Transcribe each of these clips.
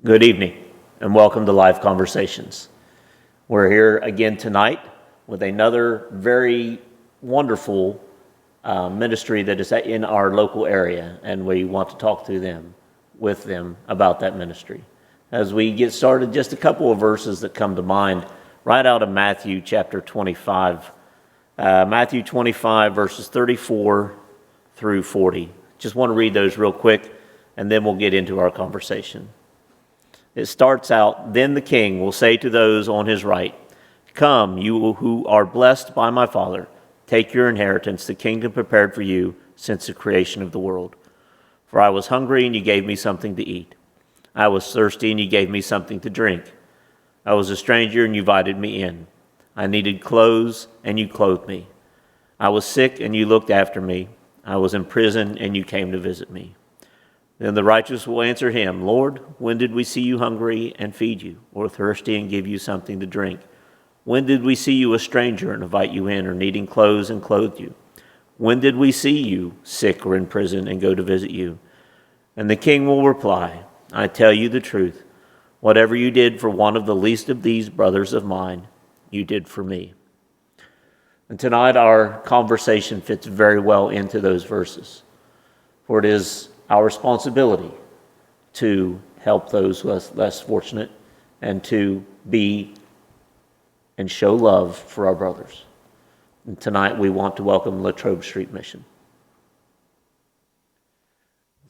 Good evening, and welcome to Live Conversations. We're here again tonight with another very wonderful ministry that is in our local area, and we want to talk with them about that ministry. As we get started, just a couple of verses that come to mind right out of Matthew chapter 25. Matthew 25, verses 34 through 40. Just want to read those real quick, and then we'll get into our conversation. It starts out, "Then the king will say to those on his right, 'Come, you who are blessed by my Father, take your inheritance, the kingdom prepared for you since the creation of the world. For I was hungry, and you gave me something to eat. I was thirsty, and you gave me something to drink. I was a stranger, and you invited me in. I needed clothes, and you clothed me. I was sick, and you looked after me. I was in prison, and you came to visit me.' Then the righteous will answer him, 'Lord, when did we see you hungry and feed you, or thirsty and give you something to drink? When did we see you a stranger and invite you in, or needing clothes and clothe you? When did we see you sick or in prison and go to visit you?' And the king will reply, 'I tell you the truth. Whatever you did for one of the least of these brothers of mine, you did for me.'" And tonight our conversation fits very well into those verses, for it is our responsibility to help those less fortunate and to be and show love for our brothers. And tonight we want to welcome Latrobe Street Mission.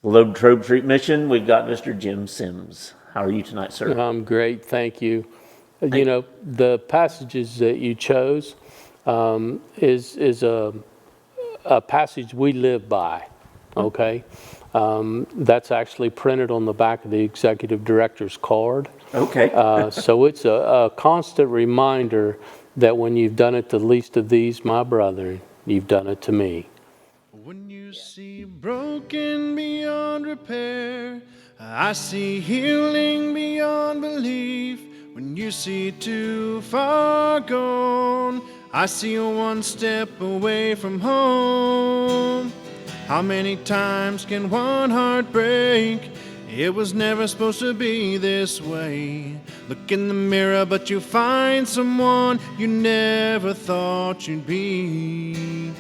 The Latrobe Street Mission, we've got Mr. Jim Sims. How are you tonight, sir? I'm great, thank you. The passages that you chose is a passage we live by, okay? That's actually printed on the back of the executive director's card. Okay. So it's a constant reminder that when you've done it to the least of these, my brethren, you've done it to me. When you see broken beyond repair, I see healing beyond belief. When you see too far gone, I see one step away from home. How many times can one heart break? It was never supposed to be this way. Look in the mirror, but you find someone you never thought you'd be.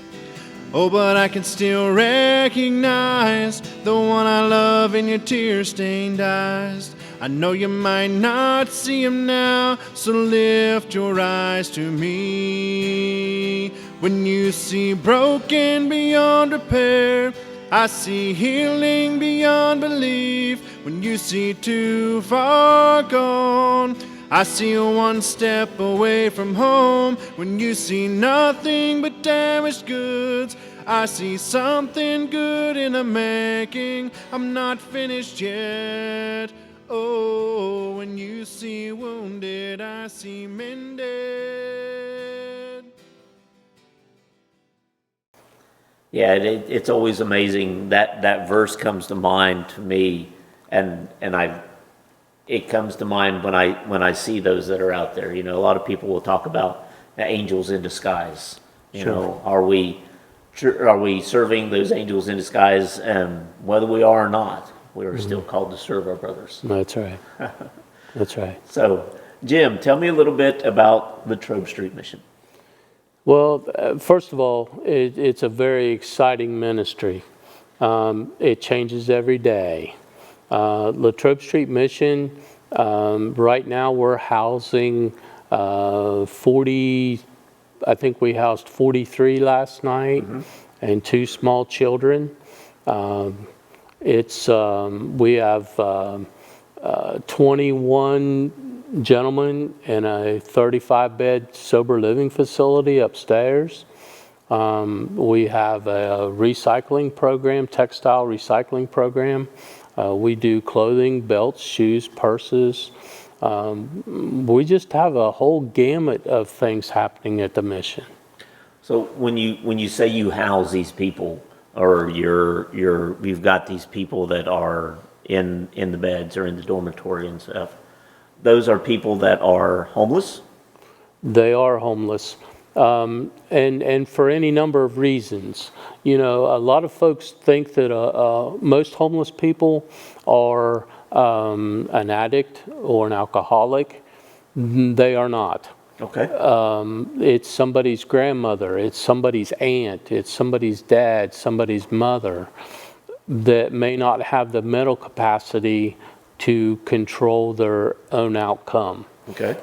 Oh, but I can still recognize the one I love in your tear-stained eyes. I know you might not see him now, so lift your eyes to me. When you see broken beyond repair, I see healing beyond belief. When you see too far gone, I see one step away from home. When you see nothing but damaged goods, I see something good in the making. I'm not finished yet. Oh, when you see wounded, I see mended. Yeah, it's always amazing that verse comes to mind to me, and it comes to mind when I see those that are out there. You know, a lot of people will talk about the angels in disguise. You know, are we serving those angels in disguise? Whether we are or not, we are still called to serve our brothers. That's right. That's right. So, Jim, tell me a little bit about the Latrobe Street Mission. Well, first of all, it's a very exciting ministry. It changes every day. Latrobe Street Mission, right now we're housing 40, I think we housed 43 last night, and 2 small children. We have 21 gentlemen in a 35-bed sober living facility upstairs. We have a recycling program, textile recycling program. We do clothing, belts, shoes, purses. We just have a whole gamut of things happening at the mission. So when you say you house these people, or you've got these people that are in the beds or in the dormitory and stuff, those are people that are homeless? They are homeless. and for any number of reasons. You know, a lot of folks think that most homeless people are an addict or an alcoholic. They are not. Okay. It's somebody's grandmother, it's somebody's aunt, it's somebody's dad, somebody's mother that may not have the mental capacity to control their own outcome. Okay.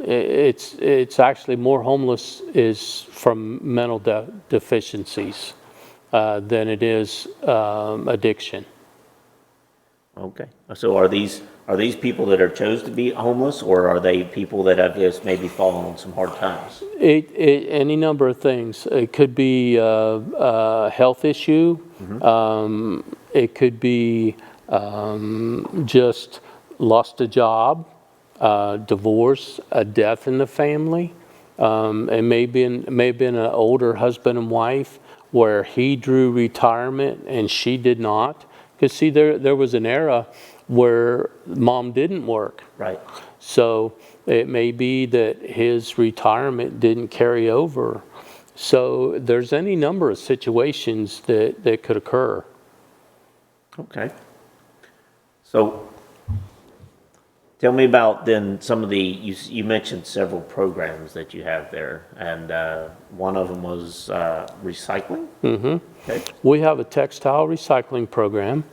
It's actually more homeless is from mental deficiencies than it is addiction. Okay. So are these people that are chose to be homeless, or are they people that have just maybe fallen on some hard times? Any number of things. It could be a health issue. It could be just lost a job, divorce, a death in the family. It may have been an older husband and wife where he drew retirement and she did not. Because see, there was an era where mom didn't work. Right. So it may be that his retirement didn't carry over. So there's any number of situations that could occur. Okay. So tell me about then some of you mentioned several programs that you have there, and one of them was recycling. Mm-hmm. Okay. We have a textile recycling program.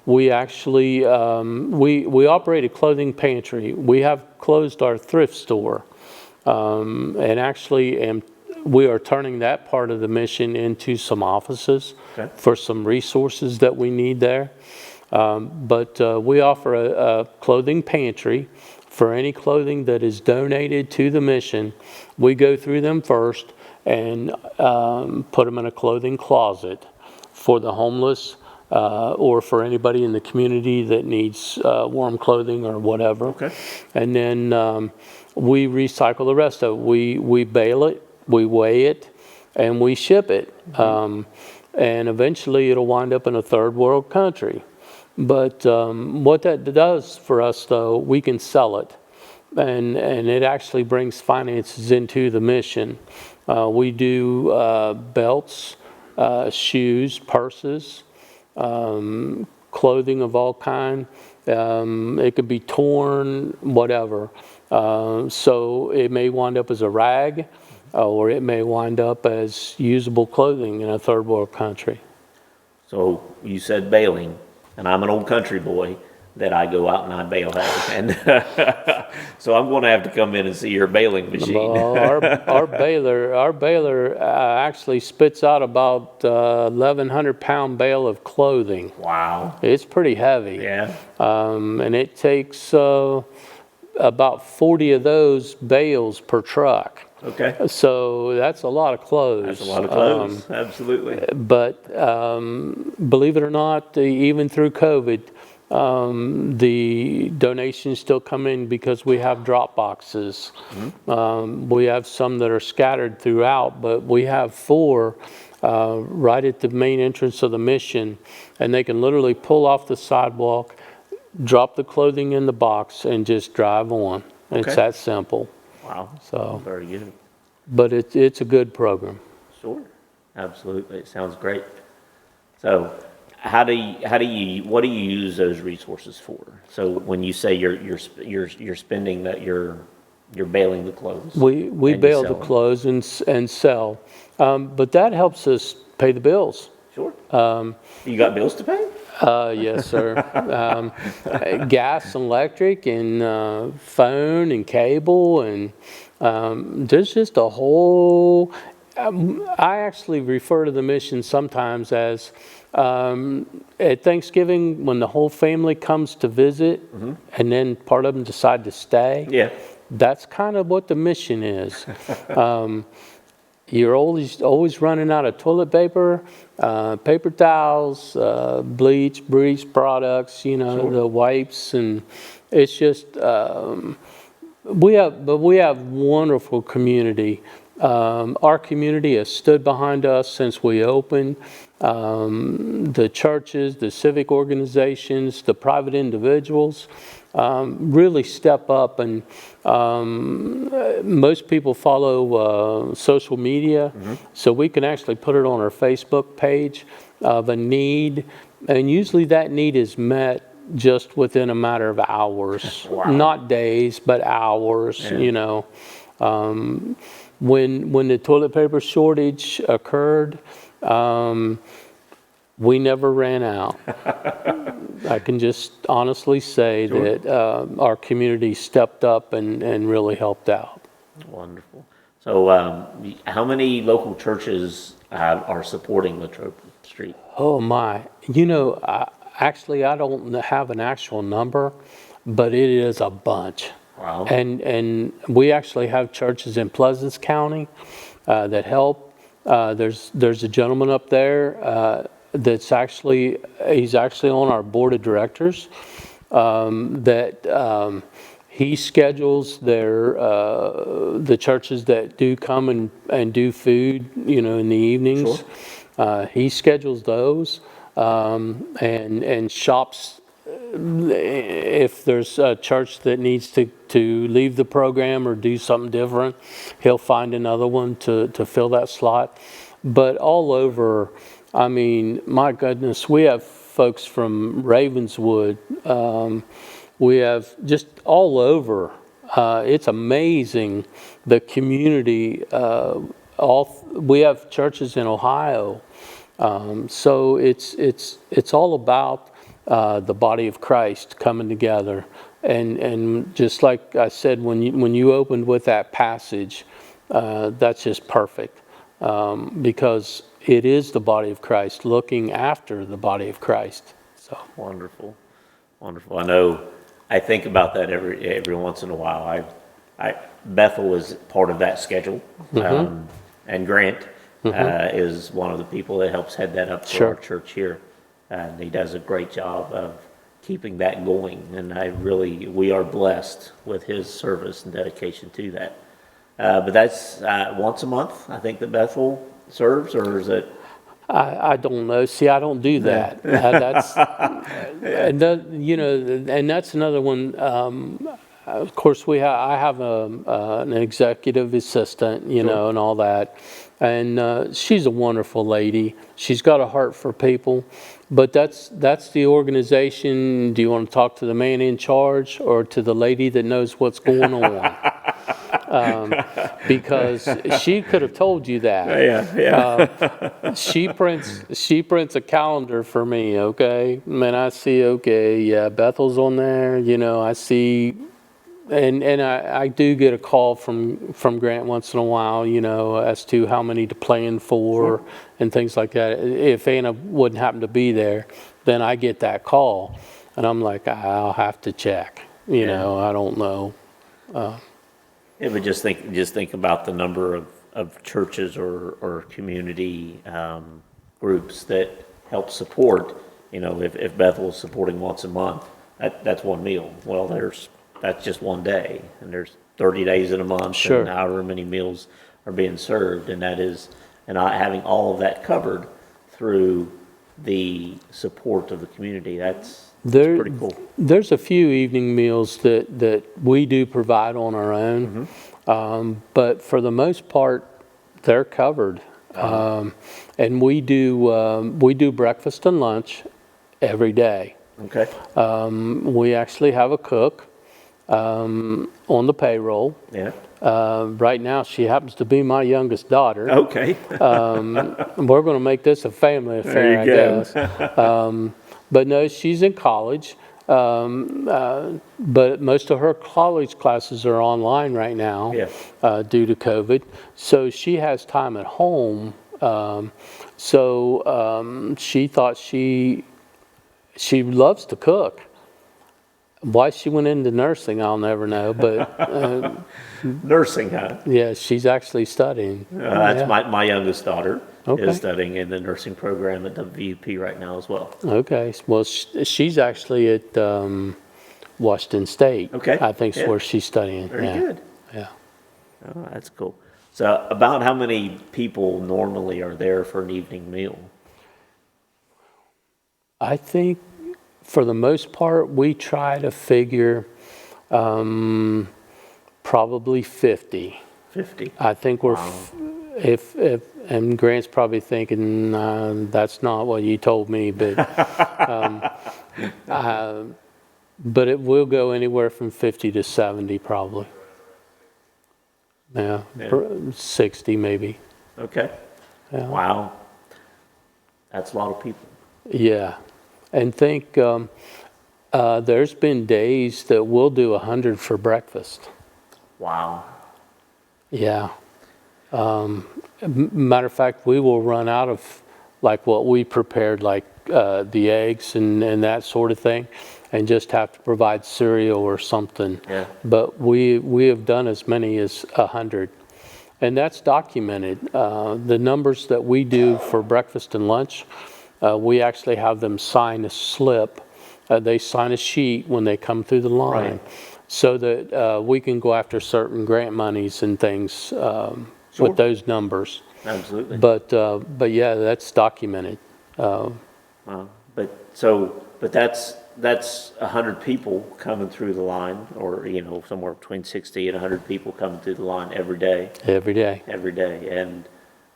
We actually, we operate a clothing pantry. We have closed our thrift store. And actually, we are turning that part of the mission into some offices for some resources that we need there. But we offer a clothing pantry for any clothing that is donated to the mission. We go through them first and put them in a clothing closet for the homeless or for anybody in the community that needs warm clothing or whatever. Okay. And then we recycle the rest of it. We bale it, we weigh it, and we ship it. And eventually it'll wind up in a third world country. But what that does for us, though, we can sell it. And it actually brings finances into the mission. We do belts, shoes, purses, clothing of all kind. It could be torn, whatever. So it may wind up as a rag, or it may wind up as usable clothing in a third world country. So you said baling, and I'm an old country boy that I go out and I bale hay. And so I'm going to have to come in and see your baling machine. Well, our baler actually spits out about 1,100 pound bale of clothing. Wow. It's pretty heavy. Yeah. And it takes about 40 of those bales per truck. Okay. So that's a lot of clothes. That's a lot of clothes. Absolutely. But believe it or not, even through COVID, the donations still come in because we have drop boxes. We have some that are scattered throughout, but we have 4 right at the main entrance of the mission, and they can literally pull off the sidewalk, drop the clothing in the box, and just drive on. It's Okay. that simple. Wow. So, Very good. but it's a good program. Sure. Absolutely. It sounds great. So what do you use those resources for? So when you say you're spending that, you're baling the clothes. We and bail you the sell them. clothes and sell, but that helps us pay the bills. Sure. You got bills to pay? Yes, sir. Gas and electric and phone and cable and there's just a whole. I actually refer to the mission sometimes as at Thanksgiving when the whole family comes to visit and then part of them decide to stay. Yeah. That's kind of what the mission is. You're always running out of toilet paper, paper towels, bleach products, Sure. the wipes, and it's just we have wonderful community. Our community has stood behind us since we opened. the churches, the civic organizations, the private individuals really step up. And most people follow social media, so we can actually put it on our Facebook page of a need, and usually that need is met just within a matter of hours. Wow. Not days, but hours. Yeah. You know, when the toilet paper shortage occurred, we never ran out. I can just honestly say that our community stepped up and really helped out. Wonderful. So, how many local churches are supporting Latrobe Street? Oh my! You know, actually, I don't have an actual number, but it is a bunch. Wow. And we actually have churches in Pleasant County that help. There's a gentleman up there he's actually on our board of directors he schedules the churches that do come and do food, you know, in the evenings. Sure. He schedules those and shops if there's a church that needs to leave the program or do something different, he'll find another one to fill that slot. But all over, I mean, my goodness, we have folks from Ravenswood. We have just all over. It's amazing the community. We have churches in Ohio, so it's all about the body of Christ coming together. And just like I said, when you opened with that passage, that's just perfect because it is the body of Christ looking after the body of Christ. So wonderful, wonderful. I think about that every once in a while. Bethel is part of that schedule, and Grant is one of the people that helps head that up for our church here, and he does a great job of keeping that going. And we are blessed with his service and dedication to that. But that's once a month, I think, that Bethel serves, or is it? I don't know. See, I don't do that. That's and that's another one. Of course, I have an executive assistant, you know, and all that, and she's a wonderful lady. She's got a heart for people, but that's the organization. Do you want to talk to the man in charge or to the lady that knows what's going on? Because she could have told you that. She prints a calendar for me. Okay, and I see. Okay, yeah, Bethel's on there. You know, I see, and I do get a call from Grant once in a while. You know, as to how many to plan for and things like that. If Anna wouldn't happen to be there, then I get that call, and I'm like, I'll have to check. You know, I don't know. Yeah, but just think about the number of churches or community groups that help support. You know, if Bethel is supporting once a month, that's one meal. Well, that's just one day, and there's 30 days in a month, and however many meals are being served, and having all of that covered through the support of the community. That's pretty cool. There's a few evening meals that we do provide on our own, but for the most part, they're covered. And we do breakfast and lunch every day. Okay. We actually have a cook on the payroll. Yeah. Right now, she happens to be my youngest daughter. Okay. We're going to make this a family affair, I guess. But no, she's in college. But most of her college classes are online right now due to COVID. So she has time at home. She thought she loves to cook. Why she went into nursing, I'll never know. But nursing, huh? Yeah, she's actually studying. That's my youngest daughter. Is studying in the nursing program at WUP right now as well. Okay. Well, she's actually at Washington State. Okay. I think is where she's studying. Very good. Yeah. Oh, that's cool. So about how many people normally are there for an evening meal? I think for the most part, we try to figure probably 50. 50. I think we're, if, and Grant's probably thinking, that's not what you told me, but, but it will go anywhere from 50 to 70 probably. Yeah, Yeah. 60 maybe. Okay. Yeah. Wow. That's a lot of people. Yeah, and think there's been days that we'll do 100 for breakfast. Wow. Yeah. Matter of fact, we will run out of like what we prepared, like the eggs and that sort of thing, and just have to provide cereal or something. Yeah. But we have done as many as 100. And that's documented. The numbers that we do for breakfast and lunch, we actually have them sign a slip. They sign a sheet when they come through the line, Right. so that we can go after certain grant monies and things Sure. with those numbers. Absolutely. But yeah, that's documented. Wow. But that's 100 people coming through the line, or somewhere between 60 and 100 people coming through the line every day. Every day. Every day, and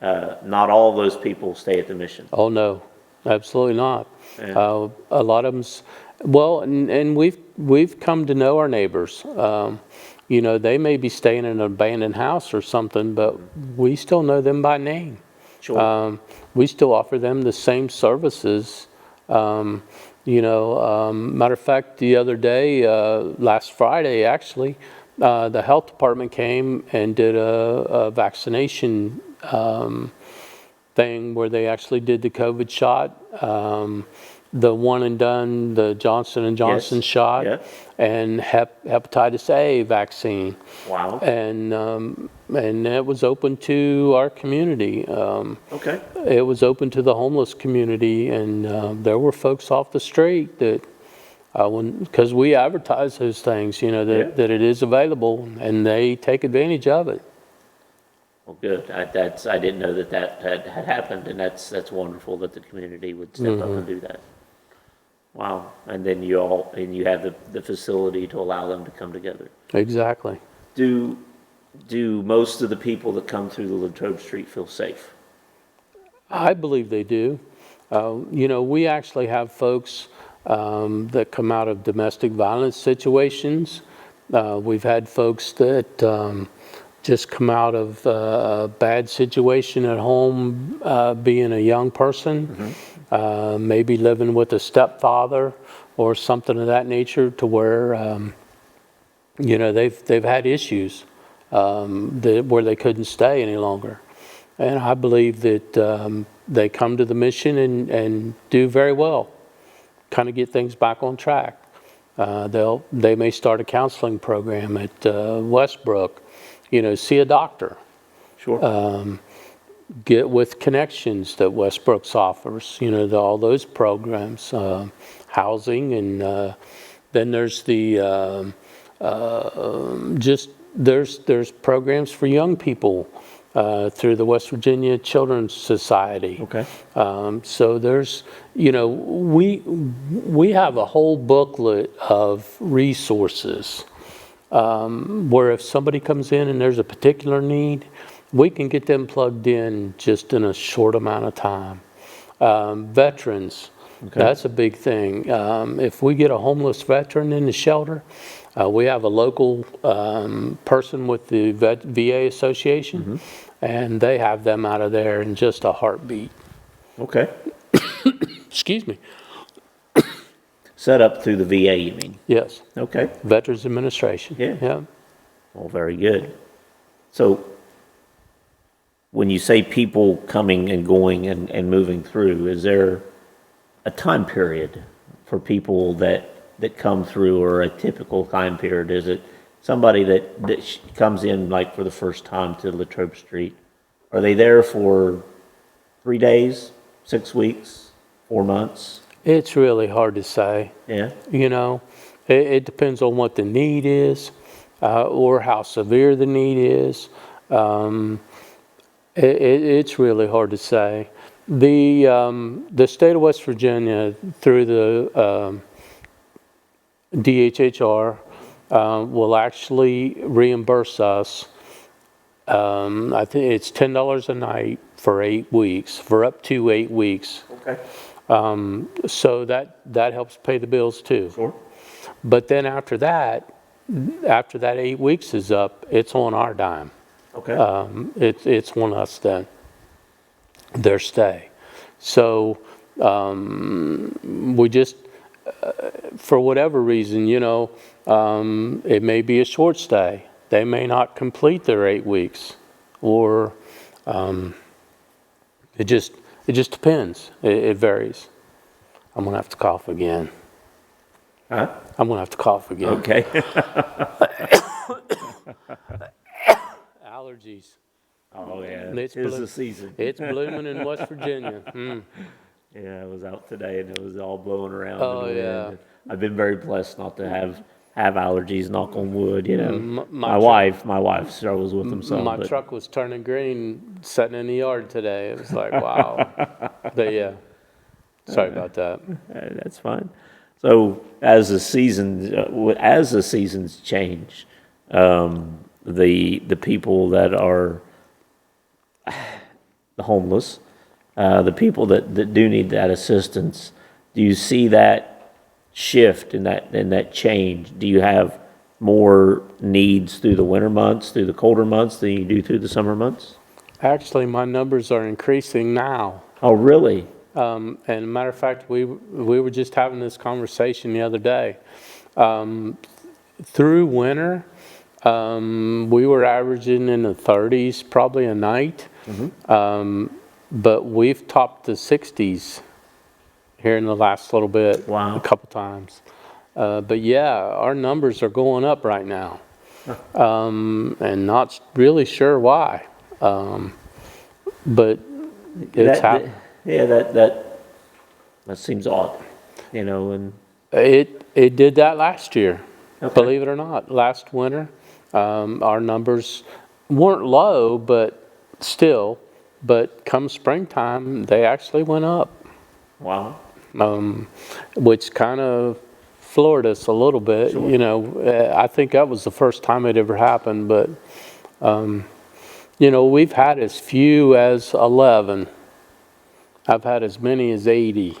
not all those people stay at the mission. Oh, no, absolutely not. Yeah. A lot of them's, well, and we've come to know our neighbors. They may be staying in an abandoned house or something, but we still know them by name. Sure. We still offer them the same services. Matter of fact, the other day, last Friday actually, the health department came and did a vaccination thing where they actually did the COVID shot, the one and done, the Johnson & Johnson Yes. shot, Yeah. and hepatitis A vaccine. Wow. And it was open to our community. Okay. It was open to the homeless community, and there were folks off the street that, because we advertise those things, that it is available, and they take advantage of it. Well, good. I didn't know that had happened, and that's wonderful that the community would step up and do that. Wow. And then you have the facility to allow them to come together. Exactly. Do most of the people that come through the Latrobe Street feel safe? I believe they do. We actually have folks that come out of domestic violence situations. We've had folks that just come out of a bad situation at home, being a young person, maybe living with a stepfather or something of that nature, to where they've had issues where they couldn't stay any longer. And I believe that they come to the mission and do very well, kind of get things back on track. They may start a counseling program at Westbrook, see a doctor. Sure. Get with connections that Westbrook's offers, all those programs, housing, and then there's the there's programs for young people through the West Virginia Children's Society. Okay. So there's, we have a whole booklet of resources where if somebody comes in and there's a particular need, we can get them plugged in just in a short amount of time. Veterans, that's a big thing. If we get a homeless veteran in the shelter, we have a local person with the VA Association, and they have them out of there in just a heartbeat. Okay. Excuse me. Set up through the VA, you mean? Yes. Okay. Veterans Administration. Yeah. Well, very good. So when you say people coming and going and moving through, is there a time period for people that come through, or a typical time period? Is it somebody that comes in like for the first time to Latrobe Street? Are they there for 3 days, 6 weeks, 4 months? It's really hard to say. Yeah. It depends on what the need is, or how severe the need is. It's really hard to say. The state of West Virginia, through the DHHR, will actually reimburse us. I think it's $10 a night for 8 weeks, for up to 8 weeks. Okay. So that helps pay the bills too. Sure. But then after that 8 weeks is up, it's on our dime. Okay. It's on us then, their stay. So we just, for whatever reason, it may be a short stay. They may not complete their 8 weeks, or it just depends. It varies. I'm gonna have to cough again. Huh? I'm gonna have to cough again. Okay. Allergies. Oh yeah, It's tis blue- the season. It's blooming in West Virginia. Yeah, I was out today and it was all blowing around. Oh, in the wind. yeah. I've been very blessed not to have allergies. Knock on wood. my My wife struggles with them some. My but truck was turning green sitting in the yard today. It was like, wow. But yeah, sorry about that. That's fine. So as the seasons change, the people that are the homeless, the people that do need that assistance, do you see that shift in that change? Do you have more needs through the winter months, through the colder months than you do through the summer months? Actually, my numbers are increasing now. Oh, really? And matter of fact, we were just having this conversation the other day. Through winter, we were averaging in the 30s probably a night. But we've topped the 60s here in the last little bit. Wow. A couple times. But yeah, our numbers are going up right now. And not really sure why. But it's happening. Yeah, that seems odd, and It did that last year, Okay. believe it or not. Last winter, our numbers weren't low, but still. But come springtime, they actually went up, wow. which kind of floored us a little bit. Sure. I think that was the first time it ever happened. But we've had as few as 11. I've had as many as 80.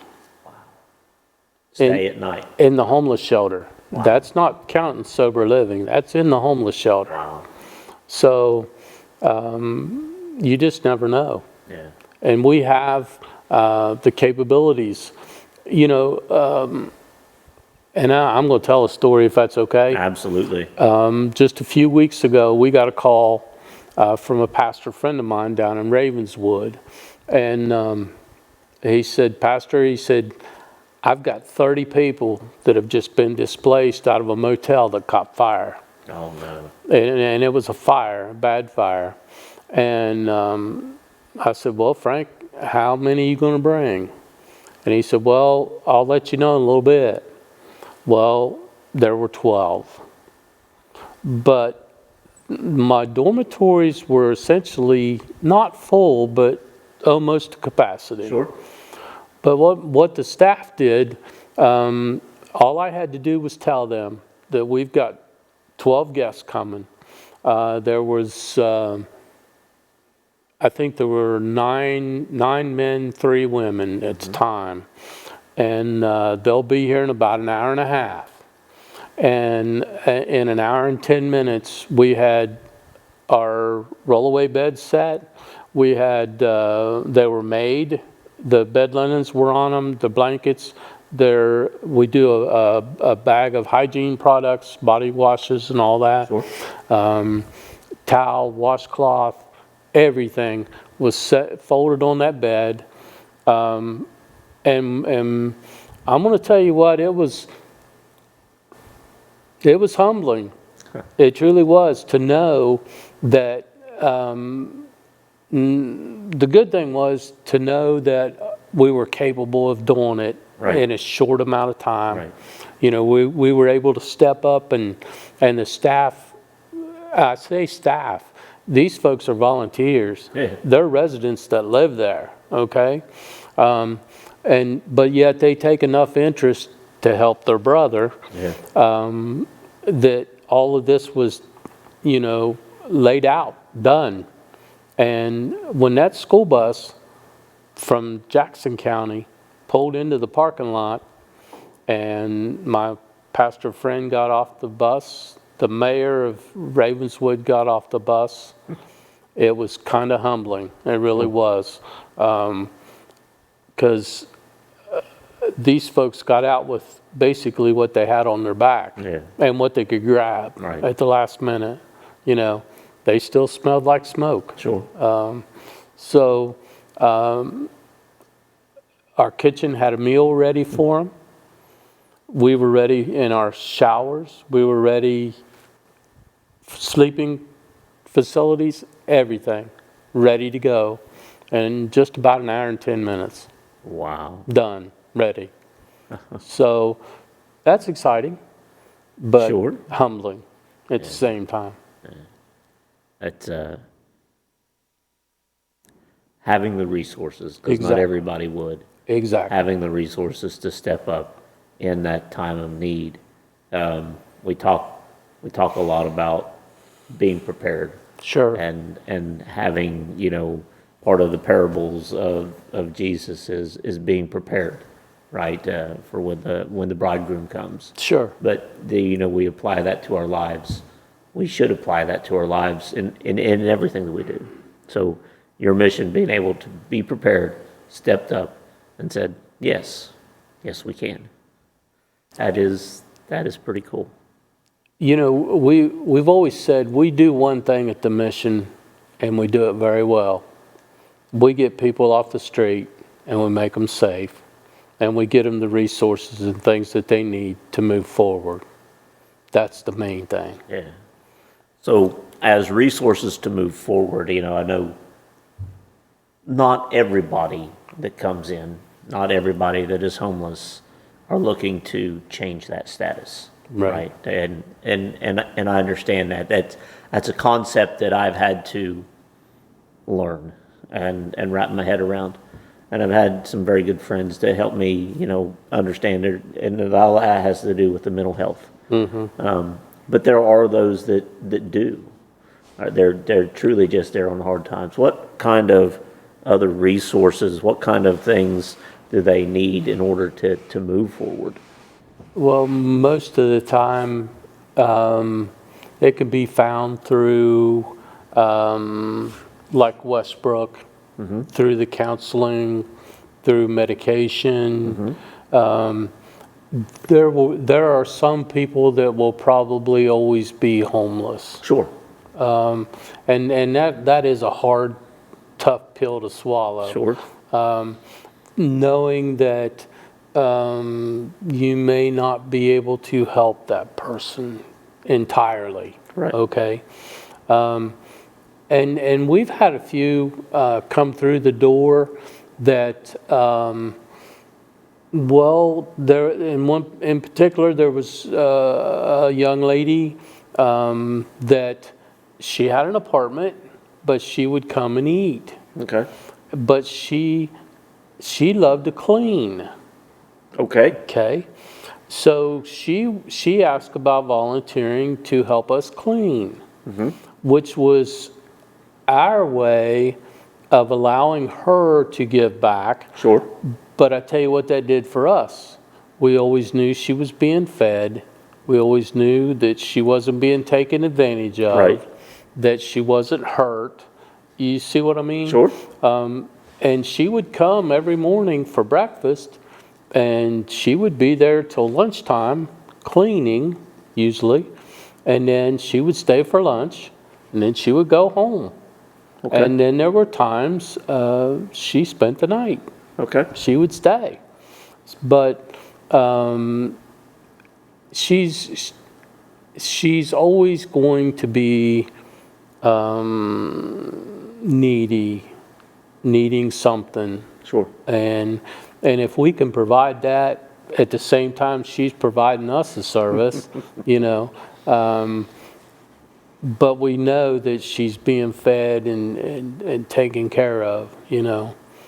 Stay at night. In the homeless shelter. Wow. That's not counting sober living. That's in the homeless shelter. Wow. So you just never know. Yeah. And we have the capabilities, and I'm going to tell a story if that's okay. Absolutely. Just a few weeks ago, we got a call from a pastor friend of mine down in Ravenswood. And he said, Pastor, I've got 30 people that have just been displaced out of a motel that caught fire. Oh, no. And it was a bad fire. And I said, well, Frank, how many are you going to bring? And he said, well, I'll let you know in a little bit. Well, there were 12. But my dormitories were essentially not full, but almost to capacity. Sure. But what the staff did, all I had to do was tell them that we've got 12 guests coming. There was, I think there were nine men, 3 women at the time. And they'll be here in about an hour and a half. And in an hour and 10 minutes, we had our rollaway beds set. We had, they were made. The bed linens were on them, the blankets. We do a bag of hygiene products, body washes and all that. Sure. Towel, washcloth, everything was folded on that bed. And I'm going to tell you what, it was humbling. It truly was, to know that the good thing was to know that we were capable of doing it in a short amount of time. Right. We were able to step up, and the staff, I say staff, these folks are volunteers. Yeah. They're residents that live there. okay? But yet they take enough interest to help their brother Yeah. that all of this was, laid out, done. And when that school bus from Jackson County pulled into the parking lot and my pastor friend got off the bus, the mayor of Ravenswood got off the bus, it was kind of humbling. It really was. Because these folks got out with basically what they had on their back and what they could grab at the last minute. They still smelled like smoke. Sure. So our kitchen had a meal ready for them. We were ready in our showers. We were ready, sleeping facilities, everything ready to go. And just about an hour and 10 minutes. Wow. Done, ready. So that's exciting, but humbling at the same time. That's having the resources, because not everybody would. Exactly. Having the resources to step up in that time of need. We talk a lot about being prepared. Sure. And having, part of the parables of Jesus is being prepared, right? For when the bridegroom comes. Sure. But we apply that to our lives. We should apply that to our lives in everything that we do. So your mission, being able to be prepared, stepped up and said, yes, we can. That is pretty cool. We've always said we do one thing at the mission and we do it very well. We get people off the street and we make them safe and we get them the resources and things that they need to move forward. That's the main thing. Yeah. So as resources to move forward, I know not everybody that comes in, not everybody that is homeless are looking to change that status. Right. And I understand that. That's a concept that I've had to learn and wrap my head around. And I've had some very good friends to help me, understand it. And it all has to do with the mental health. Mm-hmm. But there are those that do. They're truly just there on hard times. What kind of other resources, what kind of things do they need in order to move forward? Well, most of the time, it can be found through, like Westbrook, through the counseling, through medication. There are some people that will probably always be homeless. Sure. And that is a hard, tough pill to swallow. Sure. Knowing that you may not be able to help that person entirely. Right. Okay. And we've had a few come through the door that, there in particular there was a young lady that she had an apartment, but she would come and eat. Okay. But she loved to clean. Okay. Okay. So she asked about volunteering to help us clean, which was our way of allowing her to give back. Sure. But I tell you what that did for us. We always knew she was being fed. We always knew that she wasn't being taken advantage of. Right. That she wasn't hurt. You see what I mean? Sure. And she would come every morning for breakfast, and she would be there till lunchtime, cleaning, usually, and then she would stay for lunch, and then she would go home. Okay. And then there were times she spent the night. Okay. She would stay. But she's always going to be needing something. Sure. And if we can provide that at the same time she's providing us a service, but we know that she's being fed and taken care of,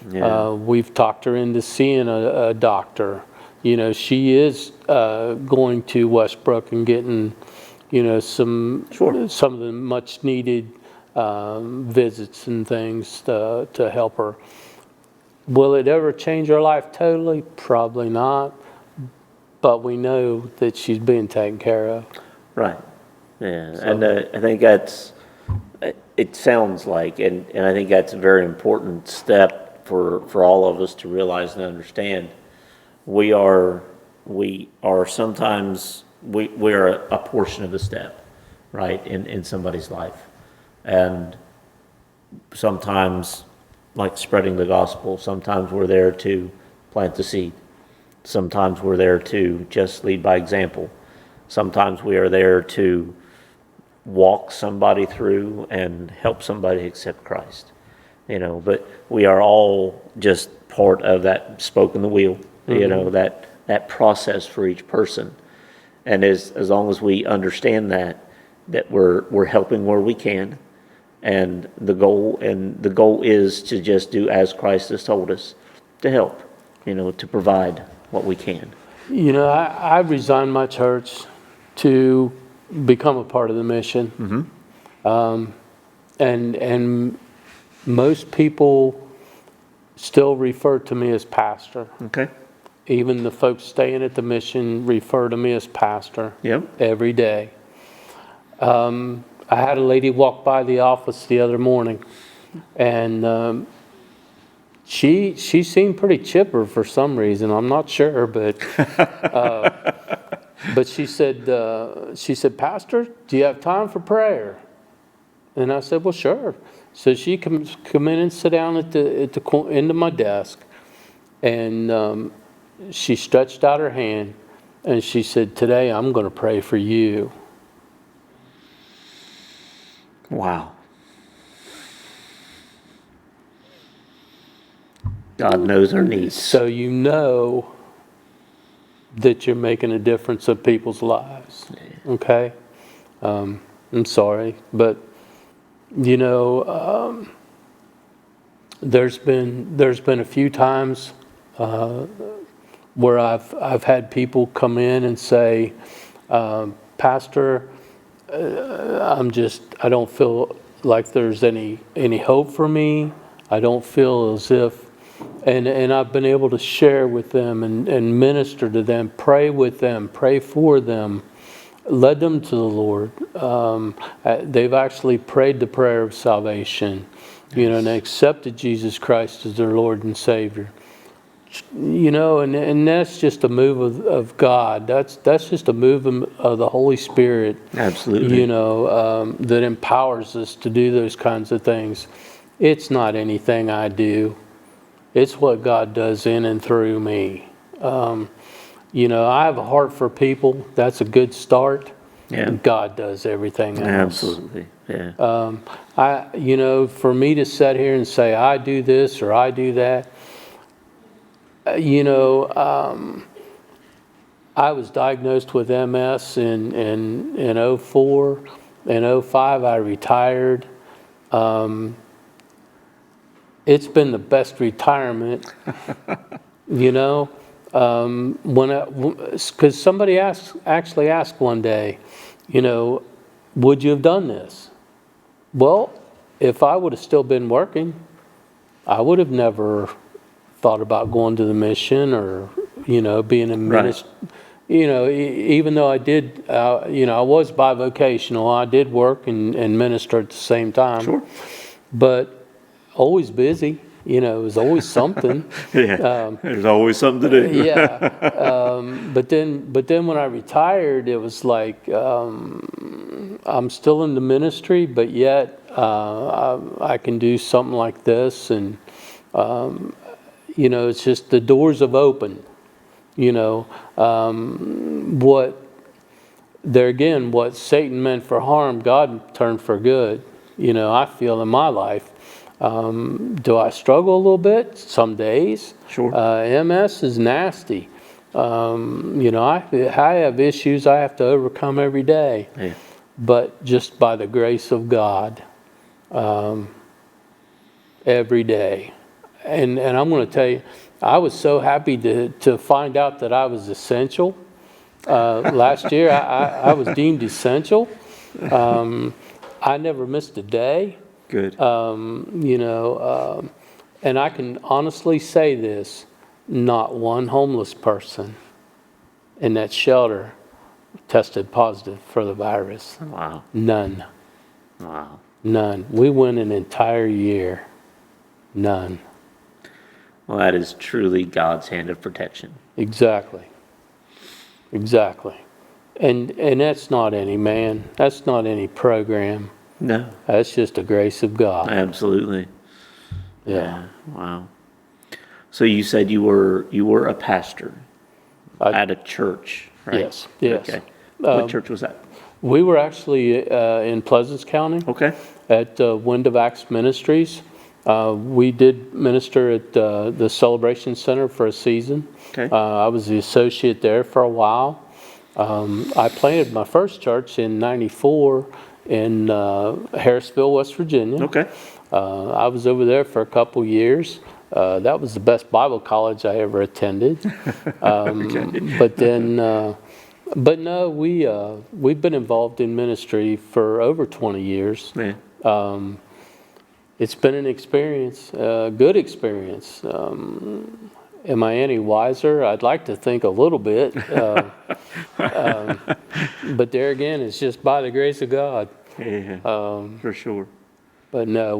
Yeah. We've talked her into seeing a doctor. You know, she is going to Westbrook and getting, you know, some of the much needed visits and things to help her. Will it ever change her life totally? Probably not. But we know that she's being taken care of. Right. Yeah. And I think that's, it sounds like, and I think that's a very important step for all of us to realize and understand. We are sometimes, we are a portion of the step, right, in somebody's life. And sometimes, like spreading the gospel, sometimes we're there to plant the seed. Sometimes we're there to just lead by example. Sometimes we are there to walk somebody through and help somebody accept Christ. You know, but we are all just part of that spoke in the wheel, you know, that process for each person. And as long as we understand that we're helping where we can, and the goal is to just do as Christ has told us, to help, you know, to provide what we can. You know, I resigned my church to become a part of the mission. And most people still refer to me as pastor. Okay. Even the folks staying at the mission refer to me as pastor. Yep. Every day. I had a lady walk by the office the other morning, and she seemed pretty chipper for some reason. I'm not sure, but she said, "Pastor, do you have time for prayer?" And I said, "Well, sure." So she come in and sit down at the end of my desk, and she stretched out her hand, and she said, "Today I'm going to pray for you." Wow. God knows our needs. So you know that you're making a difference in people's lives. Okay? I'm sorry, but you know, there's been a few times where I've had people come in and say, "Pastor, I don't feel like there's any hope for me. I don't feel as if," and I've been able to share with them and minister to them, pray with them, pray for them, led them to the Lord. They've actually prayed the prayer of salvation, you know, and they accepted Jesus Christ as their Lord and Savior. You know, and that's just a move of God. That's just a move of the Holy Spirit. Absolutely. You know, that empowers us to do those kinds of things. It's not anything I do. It's what God does in and through me. You know, I have a heart for people. That's a good start. Yeah. God does everything else. Absolutely. Yeah. You know, for me to sit here and say I do this or I do that. You know, I was diagnosed with MS in 04. In 05, I retired. It's been the best retirement, you know. Because somebody actually asked one day, you know, would you have done this? Well, if I would have still been working, I would have never thought about going to the mission or, you know, being a minister. You know, even though I did, you know, I was bivocational. I did work and minister at the same time. Sure. But always busy. You know, it was always something. Yeah. There's always something to do. Yeah. But then when I retired, it was like I'm still in the ministry, but yet I can do something like this, and you know, it's just the doors have opened. You know, what Satan meant for harm, God turned for good. You know, I feel in my life. Do I struggle a little bit? Some days. Sure. MS is nasty. You know, I have issues I have to overcome every day. Yeah. But just by the grace of God, every day, and I'm going to tell you, I was so happy to find out that I was essential. Last year, I was deemed essential. I never missed a day. Good. And I can honestly say this, not one homeless person in that shelter tested positive for the virus. Wow. None. Wow. None. We went an entire year. None. Well, that is truly God's hand of protection. Exactly. Exactly. And that's not any man. That's not any program. No. That's just the grace of God. Absolutely. Yeah. Wow. So you said you were a pastor at a church, right? Yes. Yes. Okay. What church was that? We were actually in Pleasants County Okay. at Wind of Acts Ministries. We did minister at the Celebration Center for a season. Okay. I was the associate there for a while. I planted my first church in '94 in Harrisville, West Virginia. Okay. I was over there for a couple years. That was the best Bible college I ever attended. But then, but no, we've been involved in ministry for over 20 years. Man. It's been an experience, a good experience. Am I any wiser? I'd like to think a little bit. But there again, it's just by the grace of God. Yeah. For sure. But no,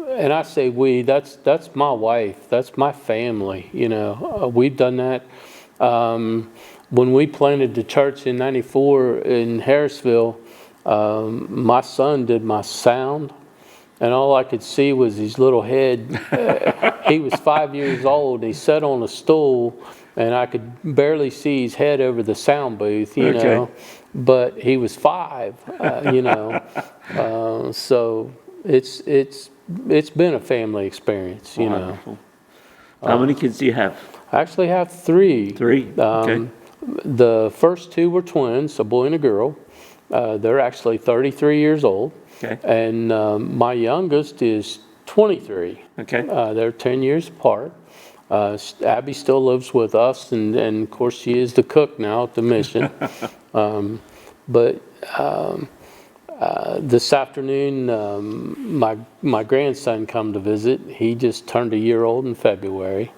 and I say we, that's my wife, that's my family, we've done that. When we planted the church in '94 in Harrisville, my son did my sound, and all I could see was his little head. He was 5 years old, he sat on a stool, and I could barely see his head over the sound booth, you know. But he was 5, so it's been a family experience, Wonderful. How many kids do you have? I actually have 3. 3. Okay. The first 2 were twins, a boy and a girl. They're actually 33 years old. Okay. And my youngest is 23. Okay. They're 10 years apart. Abby still lives with us, and of course she is the cook now at the mission. But this afternoon, my grandson come to visit. He just turned a year old in February,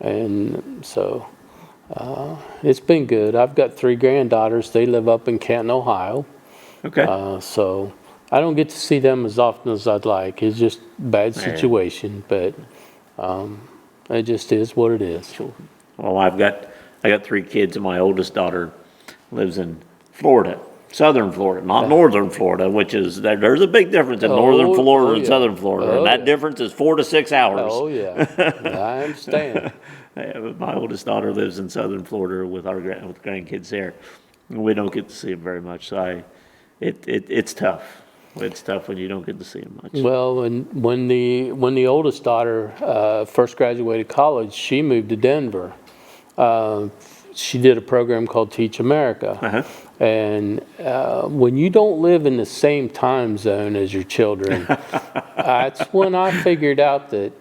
and so it's been good. I've got 3 granddaughters. They live up in Canton, Ohio. Okay. So I don't get to see them as often as I'd like. It's just a bad situation, but it just is what it is. Well, I got 3 kids, and my oldest daughter lives in Florida, southern Florida, not northern Florida, which is, there's a big difference in northern Florida and southern Florida, and that difference is 4 to 6 hours. Oh, yeah. I understand. Yeah, but my oldest daughter lives in southern Florida with with grandkids there. We don't get to see them very much, so it's tough. It's tough when you don't get to see them much. Well, and when the oldest daughter first graduated college, she moved to Denver. She did a program called Teach America. And when you don't live in the same time zone as your children, that's when I figured out that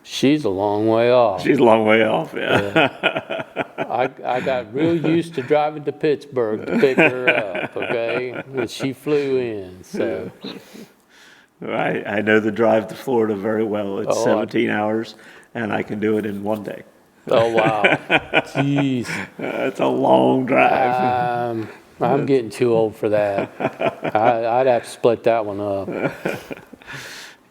she's a long way off. She's a long way off, yeah. I got real used to driving to Pittsburgh to pick her up, okay? And she flew in, so. I know the drive to Florida very well. It's 17 hours, and I can do it in one day. Oh, wow. Jeez. It's a long drive. I'm getting too old for that. I'd have to split that one up.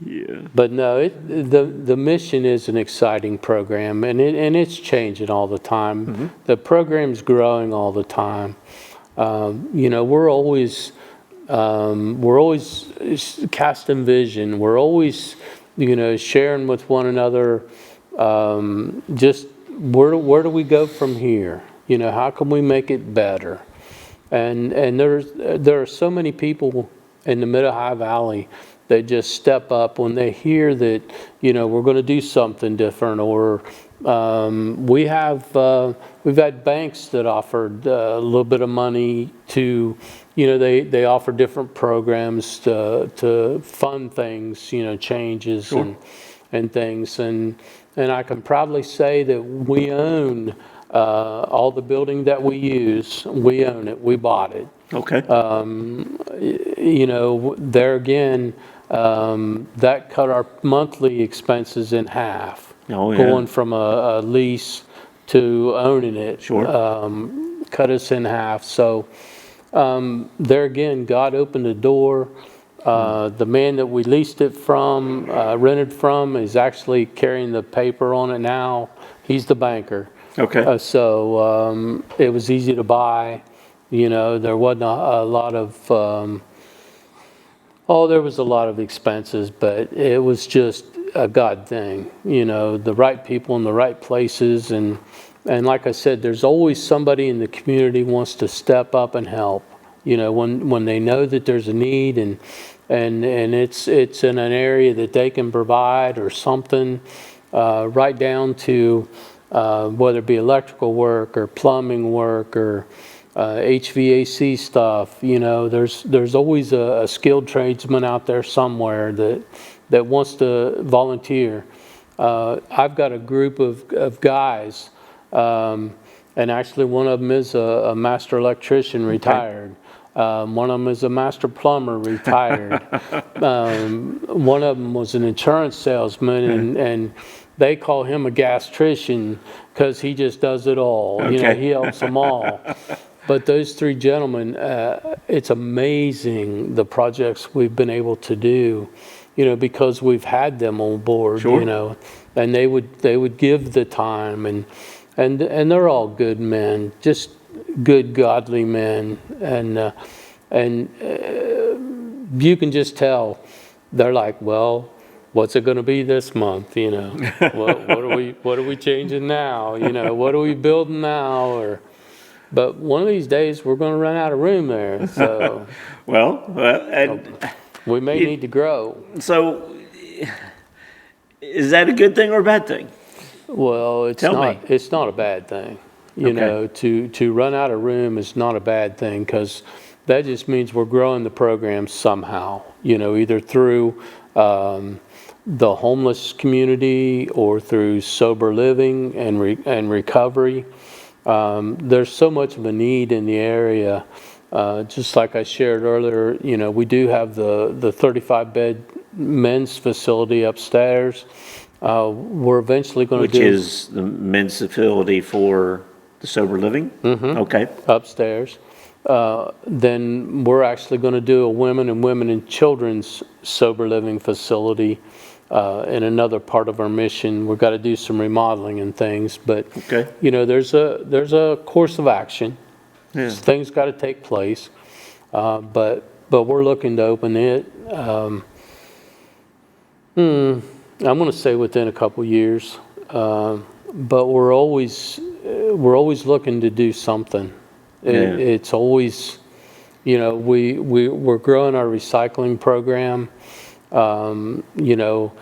Yeah. But no, the mission is an exciting program, and it's changing all the time. Mm-hmm. The program's growing all the time. We're always casting vision. We're always, sharing with one another. Just where do we go from here? How can we make it better? And there are so many people in the Mid-Ohio Valley. They just step up when they hear that, we're going to do something different, or we've had banks that offered a little bit of money to, they offer different programs to fund things, changes. Sure. and things. And I can proudly say that we own all the building that we use. We own it. We bought it. Okay. You know, there again, that cut our monthly expenses in half. Oh, yeah. Going from a lease to owning it. Sure. Cut us in half. So there again, God opened the door. The man that we leased it from, rented from, is actually carrying the paper on it now. He's the banker. Okay. So it was easy to buy. You know, there wasn't a lot of, there was a lot of expenses, but it was just a God thing. You know, the right people in the right places. And like I said, there's always somebody in the community wants to step up and help. You know, when they know that there's a need and it's in an area that they can provide or something, right down to whether it be electrical work or plumbing work or HVAC stuff. You know, there's always a skilled tradesman out there somewhere that wants to volunteer. I've got a group of guys, and actually one of them is a master electrician, retired. One of them is a master plumber, retired. One of them was an insurance salesman, and they call him a gastrician because he just does it all. Okay. You know, he helps them all. But those three gentlemen, it's amazing the projects we've been able to do, you know, because we've had them on board. Sure. You know, and they would give the time, and they're all good men, just good godly men, and you can just tell they're like, well, what's it going to be this month? You know, what are we changing now? You know, what are we building now? But one of these days we're going to run out of room there. So and we may need to grow. so is that a good thing or a bad thing? Well, it's not a bad thing. You know, to run out of room is not a bad thing, because that just means we're growing the program somehow, you know, either through the homeless community or through sober living and recovery. There's so much of a need in the area. Just like I shared earlier, you know, we do have the 35-bed men's facility upstairs. We're eventually going to do... Which is the men's facility for the sober living? Mm-hmm. Okay. Upstairs. Then we're actually going to do a women and children's sober living facility in another part of our mission. We've got to do some remodeling and things, but you know, there's a course of action. Yeah. Things got to take place, but we're looking to open it. I'm going to say within a couple years, but we're always looking to do something. It's always, you know, we're growing our recycling program. You know,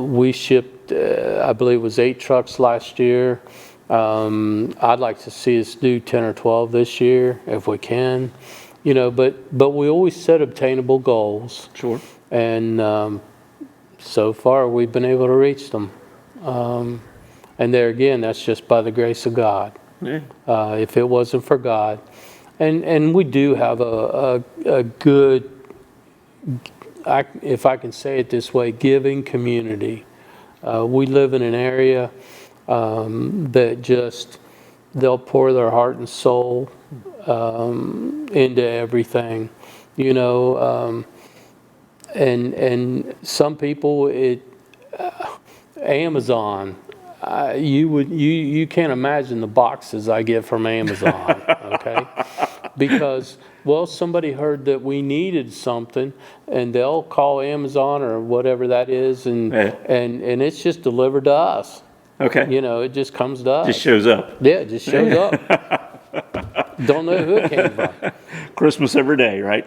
we shipped, I believe it was 8 trucks last year. I'd like to see us do 10 or 12 this year if we can, you know, but we always set obtainable goals. Sure. And so far we've been able to reach them. And there again, that's just by the grace of God. Yeah. If it wasn't for God. And we do have a good, if I can say it this way, giving community. We live in an area that just, they'll pour their heart and soul into everything, you know. And some people, Amazon, you can't imagine the boxes I get from Amazon, okay? Because, well, somebody heard that we needed something, and they'll call Amazon or whatever that is, and it's just delivered to us. Okay. You know, it just comes to us. Just shows up. Yeah, it just shows up. Don't know who it came from. Christmas every day, right?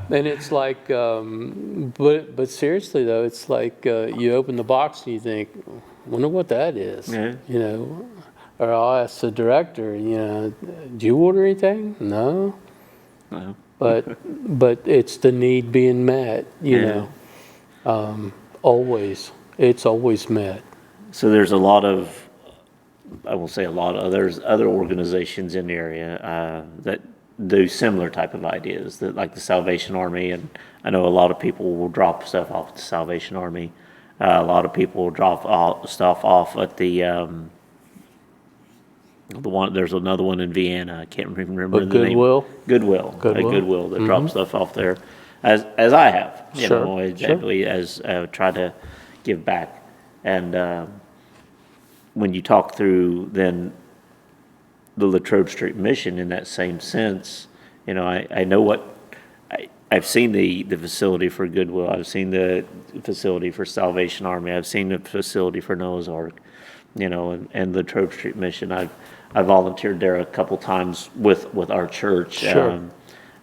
And it's like, but seriously though, it's like you open the box and you think, wonder what that is. Yeah. You know, or I'll ask the director, you know, did you order anything? No. But it's the need being met, you know. Always. It's always met. So there's a lot of, I will say a lot of, there's other organizations in the area that do similar type of ideas, that like the Salvation Army, and I know a lot of people will drop stuff off at the Salvation Army. A lot of people will drop stuff off at the one. There's another one in Vienna. I can't remember the Goodwill? name. Goodwill. Goodwill that drops stuff off there, as I have. You Sure, know, exactly as try to give back. And when you talk through then the Latrobe Street mission in that same sense, you know, I know what I've seen the facility for Goodwill. I've seen the facility for Salvation Army. I've seen the facility for Noah's Ark, you know, and the Latrobe Street mission. I volunteered there a couple times with our church. Sure.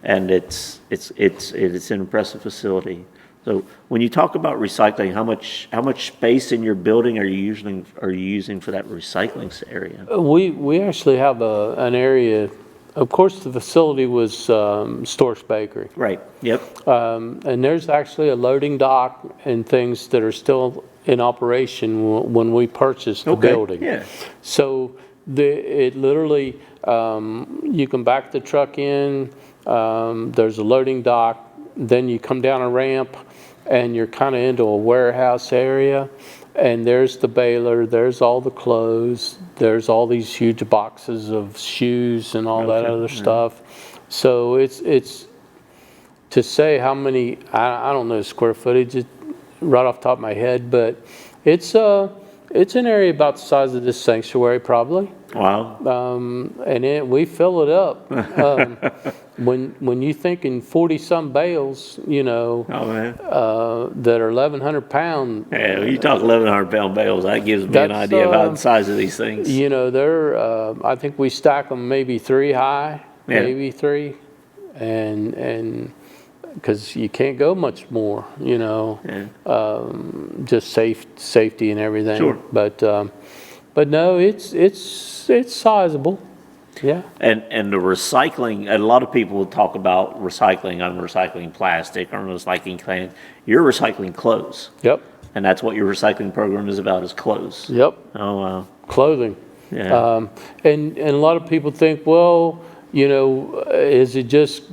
And it's an impressive facility. So when you talk about recycling, how much space in your building are you using for that recycling area? We actually have an area. Of course, the facility was Storch Bakery. Right. Yep. And there's actually a loading dock and things that are still in operation when we purchased the building. Yeah. So it literally, you can back the truck in, there's a loading dock, then you come down a ramp and you're kind of into a warehouse area, and there's the baler, there's all the clothes, there's all these huge boxes of shoes and all that other stuff. So it's to say how many, I don't know the square footage right off the top of my head, but it's an area about the size of this sanctuary probably. Wow. And we fill it up. When you think in 40-some bales, you know, that are 1,100 pound. Yeah, when you talk 1,100 pound bales, that gives me an idea about the size of these things. You know, I think we stack them maybe 3 high, maybe 3, and because you can't go much more, you know, just safety and everything. Sure. But no, it's sizable. Yeah. And the recycling, a lot of people talk about recycling. I'm recycling plastic, I'm recycling cans. You're recycling clothes. Yep. And that's what your recycling program is about, is clothes. Yep. Oh, wow. Clothing. Yeah. And a lot of people think, well, you know, is it just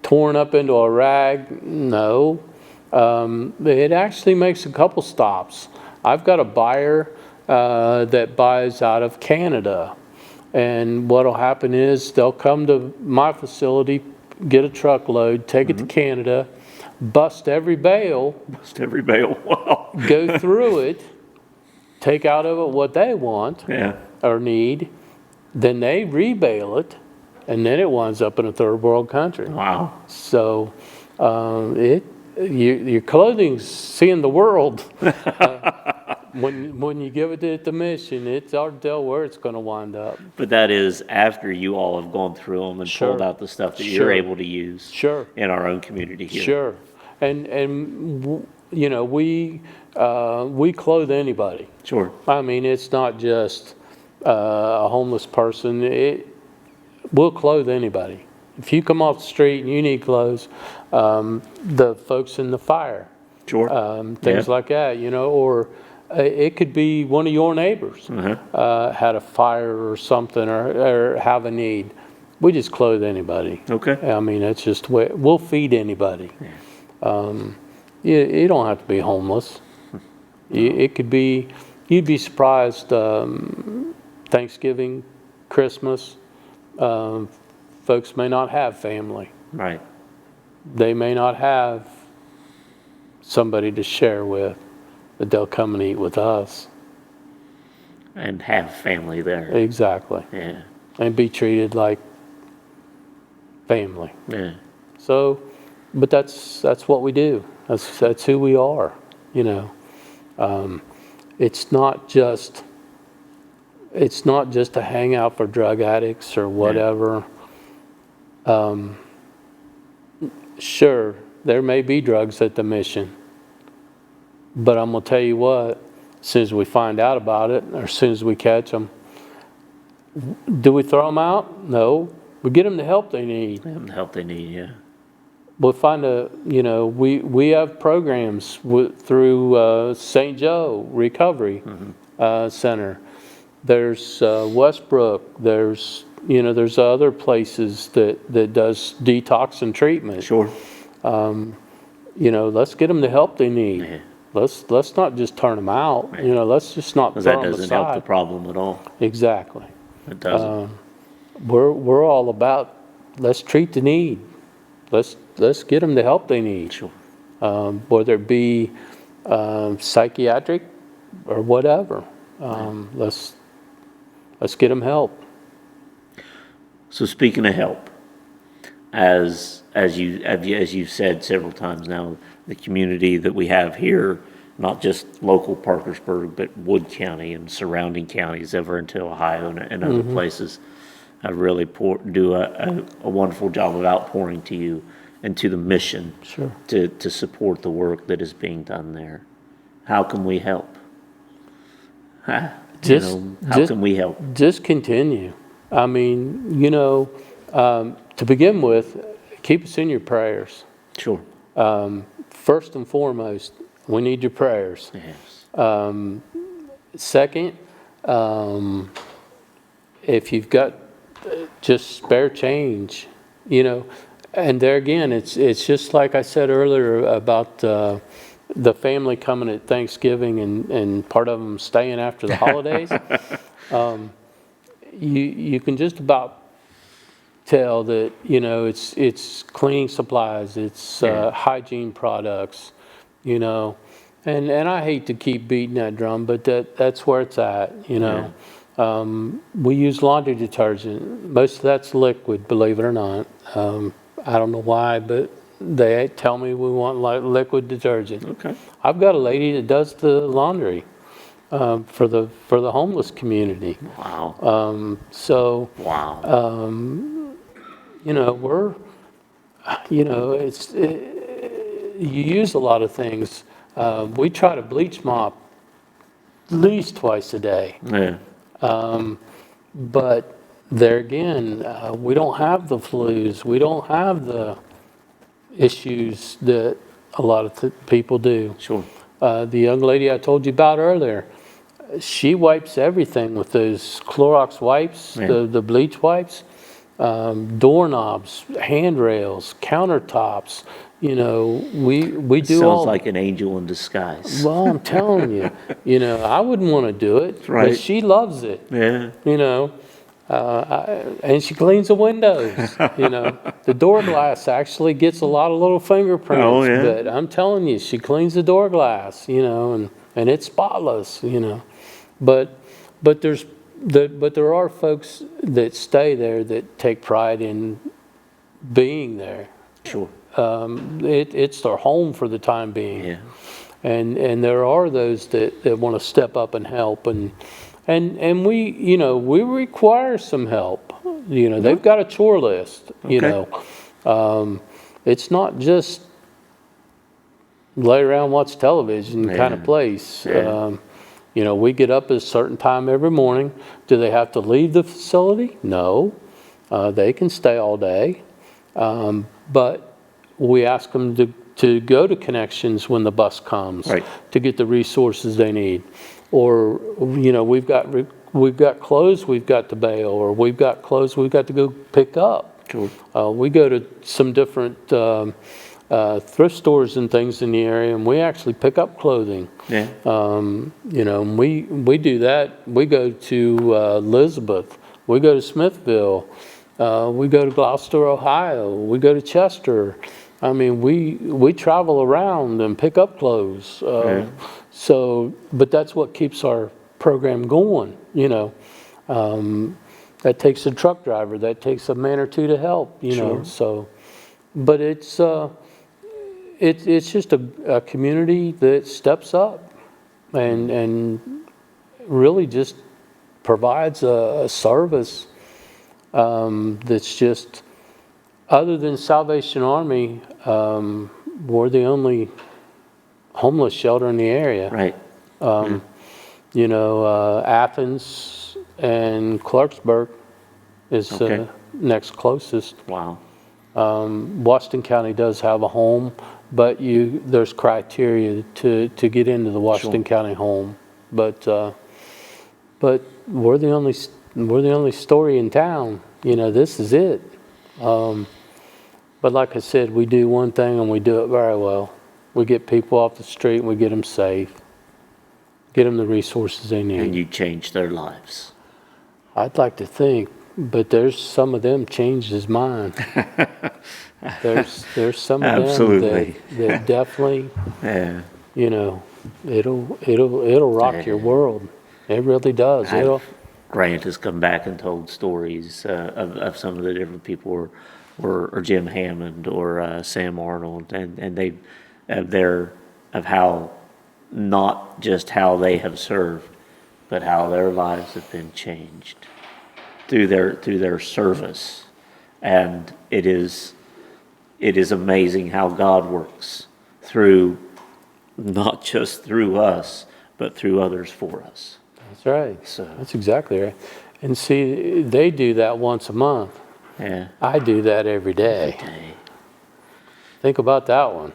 torn up into a rag? No. It actually makes a couple stops. I've got a buyer that buys out of Canada. And what'll happen is they'll come to my facility, get a truckload, take it to Canada, bust every bale. Bust every bale. Wow. Go through it, take out of it what they want or need, then they rebale it, and then it winds up in a third world country. Wow. So your clothing's seeing the world. When you give it to the mission, it's hard to tell where it's going to wind up. But that is after you all have gone through them and pulled out the stuff that you're able to use in our own community here. Sure. And you know, we clothe anybody. Sure. I mean, it's not just a homeless person. We'll clothe anybody. If you come off the street and you need clothes, the folks in the fire, things like that, you know, or it could be one of your neighbors had a fire or something, or have a need. We just clothe anybody. Okay. I mean, it's just we'll feed anybody. You don't have to be homeless. It could be. You'd be surprised. Thanksgiving, Christmas, folks may not have family. Right. They may not have somebody to share with, but they'll come and eat with us. And have family there. Exactly. Yeah. And be treated like family. Yeah. So, but that's what we do. That's who we are, you know. It's not just a hangout for drug addicts or whatever. Sure, there may be drugs at the mission, but I'm going to tell you what, as soon as we find out about it, or as soon as we catch them, do we throw them out? No. We get them the help they need. The help they need, yeah. we'll find we have programs through St. Joe Recovery Center. There's Westbrook. There's other places that does detox and treatment. Sure. Let's get them the help they need. Yeah. Let's not just turn them out. Let's just not throw Because that them doesn't aside. help the problem at all. Exactly. It doesn't. We're all about let's treat the need. Let's get them the help they need. Sure. Whether it be psychiatric or whatever. Let's get them help. So speaking of help, as you've said several times now, the community that we have here, not just local Parkersburg, but Wood County and surrounding counties over into Ohio and other places, have really do a wonderful job of outpouring to you and to the mission Sure. to support the work that is being done there. How can we help? How can we help? Just continue. I mean, to begin with, keep us in your prayers. Sure. First and foremost, we need your prayers. Yes. Second, if you've got just spare change, and there again, it's just like I said earlier about the family coming at Thanksgiving and part of them staying after the holidays. You can just about tell that it's cleaning supplies, it's hygiene products, and I hate to keep beating that drum, but that's where it's at. We use laundry detergent. Most of that's liquid, believe it or not. I don't know why, but they tell me we want liquid detergent. Okay. I've got a lady that does the laundry for the homeless community. Wow. Wow. We're, you use a lot of things. We try to bleach mop at least twice a day. Yeah. But there again, we don't have the flus. We don't have the issues that a lot of people do. Sure. The young lady I told you about earlier, she wipes everything with those Clorox wipes, the bleach wipes, doorknobs, handrails, countertops. We do all. Sounds like an angel in disguise. Well, I'm telling you, I wouldn't want to do it, Right. but she loves it. Yeah. And she cleans the windows. The door glass actually gets a lot of little fingerprints. Oh, yeah. But I'm telling you, she cleans the door glass. And it's spotless. But there are folks that stay there that take pride in being there. Sure. It's their home for the time being. Yeah. And there are those that want to step up and help and we we require some help. They've got a chore list. Okay. It's not just lay around watch television kind of place. Yeah. We get up at a certain time every morning. Do they have to leave the facility? No, they can stay all day. But we ask them to go to Connections when the bus comes, Right. to get the resources they need. Or, we've got clothes we've got to bail, or we've got clothes we've got to go pick up. Sure. We go to some different thrift stores and things in the area, and we actually pick up clothing. Yeah. And we do that. We go to Elizabeth. We go to Smithville. We go to Gloucester, Ohio. We go to Chester. I mean, we travel around and pick up clothes. But that's what keeps our program going. That takes a truck driver. That takes a man or two to help. Sure. So, but it's just a community that steps up and really just provides a service that's just, other than Salvation Army, we're the only homeless shelter in the area. Right. Athens and Clarksburg is Okay. next closest. Wow. Washington County does have a home, but there's criteria to get into the Washington County home. But we're the only story in town. This is it. But like I said, we do one thing and we do it very well. We get people off the street and we get them safe, get them the resources they need. And you change their lives. I'd like to think, but there's some of them changed his mind. There's some of Absolutely. them that definitely, Yeah. it'll rock your world. It really does. Grant has come back and told stories of some of the different people, or Jim Hammond or Sam Arnold, and they of how not just how they have served, but how their lives have been changed through their service, and it is amazing how God works through, not just through us, but through others for us. That's right. So That's exactly right. And see, they do that once a month. yeah, I do that every day. Think about that one.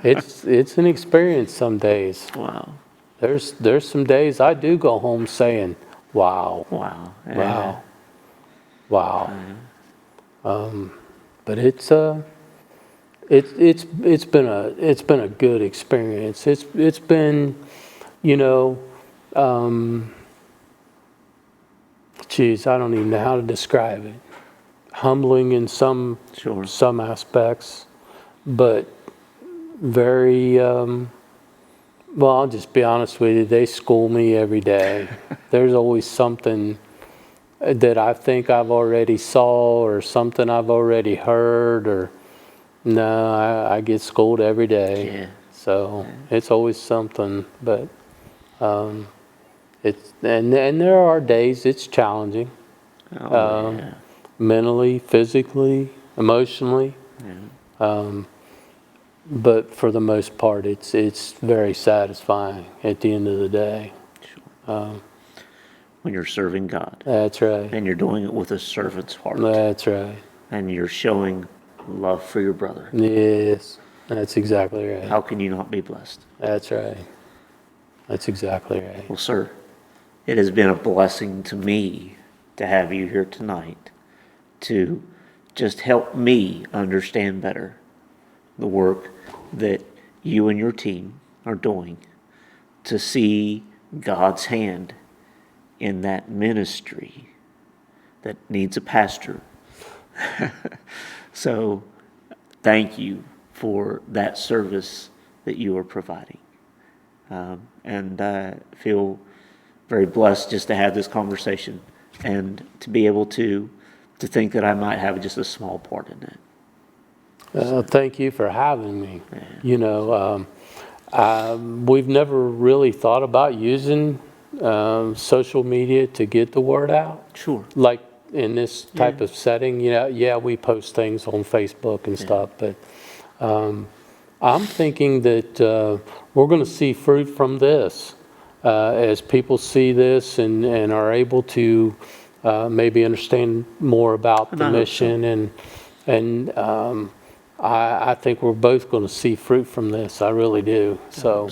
It's an experience some days. Wow, There's some days I do go home saying, wow, wow, yeah. wow, wow. But it's been a good experience. It's been, geez, I don't even know how to describe it. Humbling in some Sure. aspects, but very, well, I'll just be honest with you, they school me every day. There's always something that I think I've already saw, or something I've already heard, or no, I get schooled every day. Yeah. So it's always something, but it's and there are days it's challenging, Oh, yeah. mentally, physically, emotionally. But for the most part, it's very satisfying at the end of the day. When you're serving God, That's right. and you're doing it with a servant's heart, That's right. and you're showing love for your brother, Yes, that's exactly right. how can you not be blessed? That's right. That's exactly right. Well, sir, it has been a blessing to me to have you here tonight to just help me understand better the work that you and your team are doing, to see God's hand in that ministry that needs a pastor. So thank you for that service that you are providing. And I feel very blessed just to have this conversation and to be able to think that I might have just a small part in it. Thank you for having me. We've never really thought about using social media to get the word out. Sure. Like in this type of setting, we post things on Facebook and stuff, but I'm thinking that we're going to see fruit from this as people see this and are able to maybe understand more about the mission, and I think we're both going to see fruit from this. I really do. So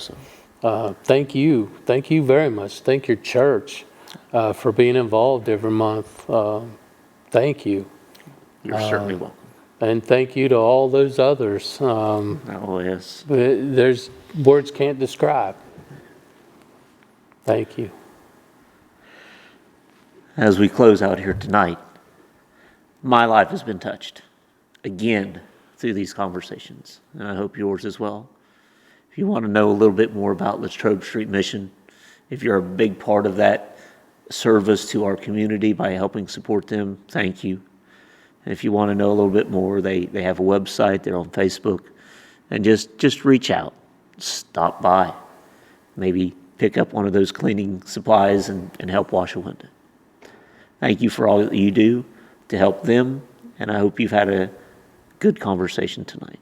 thank you very much. Thank your church for being involved every month. Thank you. You're certainly welcome. And thank you to all those others. Oh, yes. There's words can't describe. Thank you. As we close out here tonight, my life has been touched again through these conversations, and I hope yours as well. If you want to know a little bit more about Latrobe Street Mission, if you're a big part of that service to our community by helping support them, thank you. And if you want to know a little bit more, they have a website, they're on Facebook, and just reach out, stop by, maybe pick up one of those cleaning supplies and help wash a window. Thank you for all that you do to help them, and I hope you've had a good conversation tonight.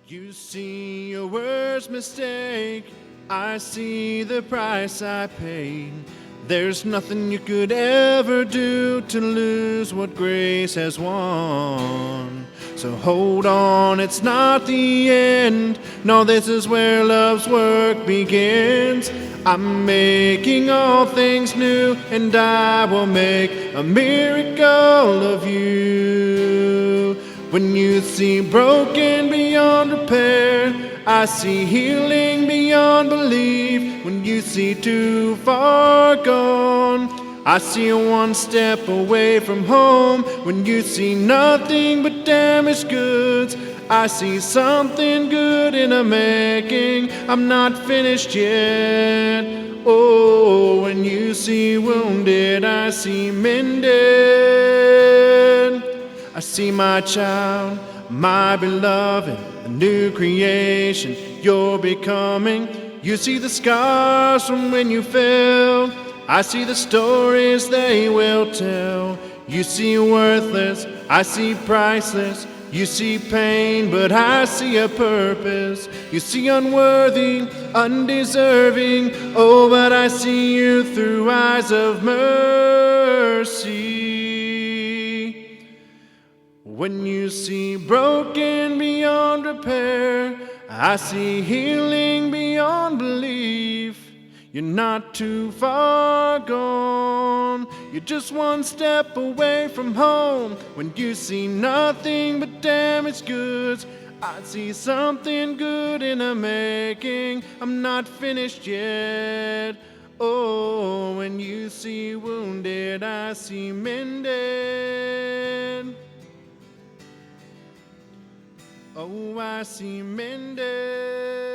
You see your worst mistake, I see the price I paid. There's nothing you could ever do to lose what grace has won. So hold on, it's not the end. No, this is where love's work begins. I'm making all things new, and I will make a miracle of you. When you see broken beyond repair, I see healing beyond belief. When you see too far gone, I see you one step away from home. When you see nothing but damaged goods, I see something good in the making. I'm not finished yet. Oh, when you see wounded, I see mended. I see my child, my beloved, a new creation you're becoming. You see the scars from when you fell. I see the stories they will tell. You see worthless, I see priceless. You see pain, but I see a purpose. You see unworthy, undeserving. Oh, but I see you through eyes of mercy. When you see broken beyond repair, I see healing beyond belief. You're not too far gone. You're just one step away from home. When you see nothing but damaged goods, I see something good in the making. I'm not finished yet. Oh, when you see wounded, I see mended. Oh, I see mended.